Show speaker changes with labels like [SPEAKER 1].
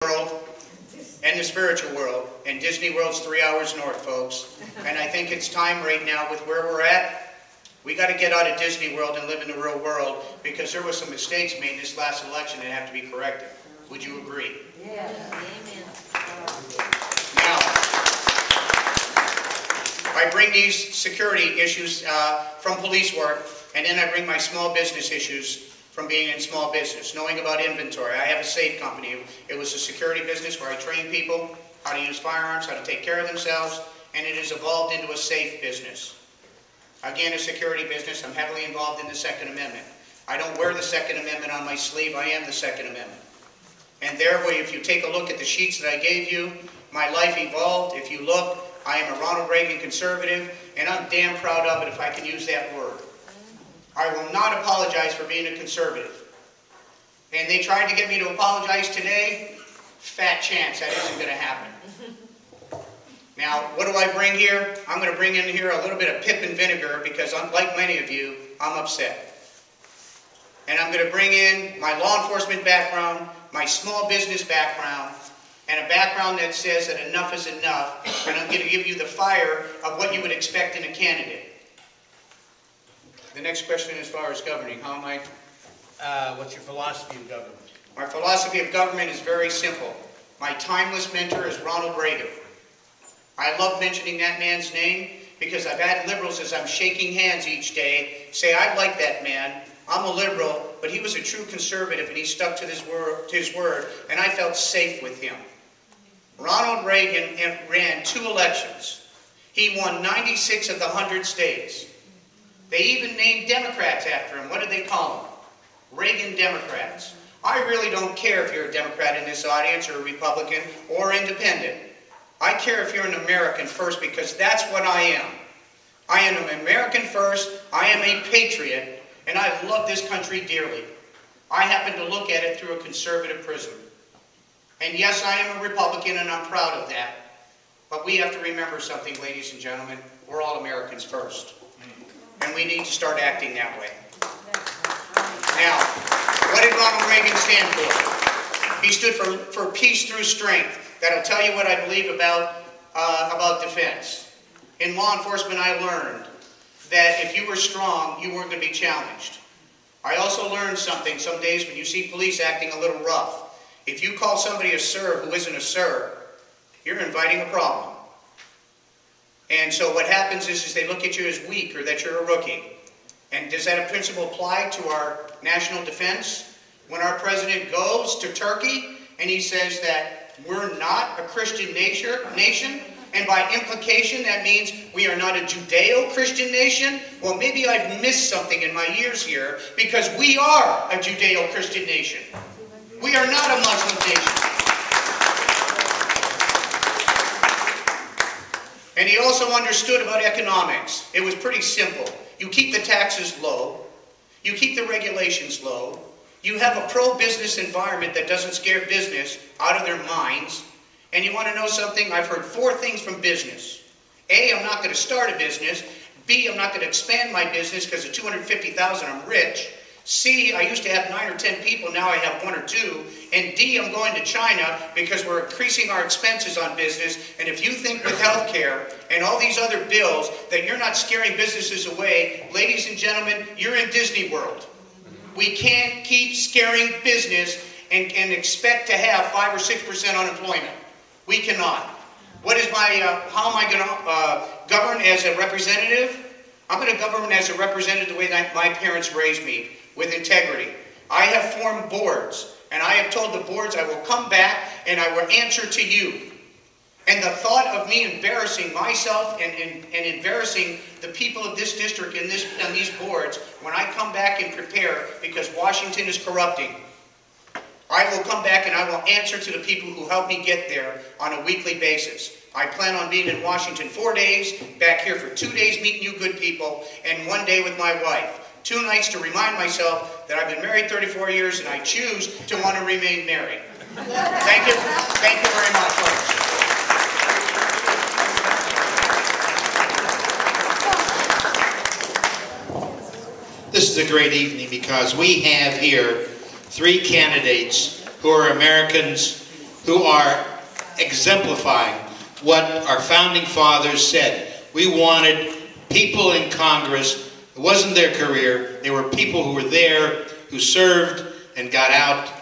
[SPEAKER 1] world and the spiritual world, and Disney World's 3 hours north, folks. And I think it's time right now with where we're at. We got to get out of Disney World and live in the real world, because there were some mistakes made in this last election that have to be corrected. Would you agree?
[SPEAKER 2] Yeah. Amen.
[SPEAKER 1] Now, I bring these security issues from police work, and then I bring my small business issues from being in small business, knowing about inventory. I have a safe company. It was a security business where I train people how to use firearms, how to take care of themselves, and it has evolved into a safe business. Again, a security business. I'm heavily involved in the Second Amendment. I don't wear the Second Amendment on my sleeve. I am the Second Amendment. And therefore, if you take a look at the sheets that I gave you, my life evolved. If you look, I am a Ronald Reagan conservative, and I'm damn proud of it, if I can use that word. I will not apologize for being a conservative. And they tried to get me to apologize today. Fat chance that isn't going to happen. Now, what do I bring here? I'm going to bring in here a little bit of pip and vinegar, because like many of you, I'm upset. And I'm going to bring in my law enforcement background, my small business background, and a background that says that enough is enough, and I'm going to give you the fire of what you would expect in a candidate. The next question as far as governing, how am I?
[SPEAKER 3] What's your philosophy of government?
[SPEAKER 1] My philosophy of government is very simple. My timeless mentor is Ronald Reagan. I love mentioning that man's name because I've had liberals, as I'm shaking hands each day, say, I like that man. I'm a liberal, but he was a true conservative and he stuck to his word, and I felt safe with him. Ronald Reagan ran 2 elections. He won 96 of the 100 states. They even named Democrats after him. What did they call them? Reagan Democrats. I really don't care if you're a Democrat in this audience, or a Republican, or independent. I care if you're an American first, because that's what I am. I am an American first, I am a patriot, and I love this country dearly. I happen to look at it through a conservative prism. And yes, I am a Republican, and I'm proud of that. But we have to remember something, ladies and gentlemen. We're all Americans first. And we need to start acting that way. Now, what did Ronald Reagan stand for? He stood for peace through strength. That'll tell you what I believe about defense. In law enforcement, I learned that if you were strong, you weren't going to be challenged. I also learned something some days when you see police acting a little rough. If you call somebody a sir who isn't a sir, you're inviting a problem. And so what happens is they look at you as weak, or that you're a rookie. And does that principle apply to our national defense? When our president goes to Turkey and he says that we're not a Christian nation, and by implication that means we are not a Judeo-Christian nation, well, maybe I've missed something in my years here, because we are a Judeo-Christian nation. We are not a Muslim nation. And he also understood about economics. It was pretty simple. You keep the taxes low. You keep the regulations low. You have a pro-business environment that doesn't scare business out of their minds. And you want to know something? I've heard 4 things from business. A, I'm not going to start a business. B, I'm not going to expand my business because at $250,000 I'm rich. C, I used to have 9 or 10 people, now I have 1 or 2. And D, I'm going to China because we're increasing our expenses on business. And if you think with health care and all these other bills that you're not scaring businesses away, ladies and gentlemen, you're in Disney World. We can't keep scaring business and expect to have 5 or 6% unemployment. We cannot. What is how am I going to govern as a representative? I'm going to govern as a representative the way that my parents raised me, with integrity. I have formed boards, and I have told the boards I will come back and I will answer to you. And the thought of me embarrassing myself and embarrassing the people of this district and these boards, when I come back and prepare, because Washington is corrupting, I will come back and I will answer to the people who helped me get there on a weekly basis. I plan on being in Washington 4 days, back here for 2 days meeting you good people, and 1 day with my wife. 2 nights to remind myself that I've been married 34 years and I choose to want to remain married. Thank you very much, folks.
[SPEAKER 3] This is a great evening because we have here 3 candidates who are Americans who are exemplifying what our founding fathers said. We wanted people in Congress. It wasn't their career. They were people who were there, who served and got out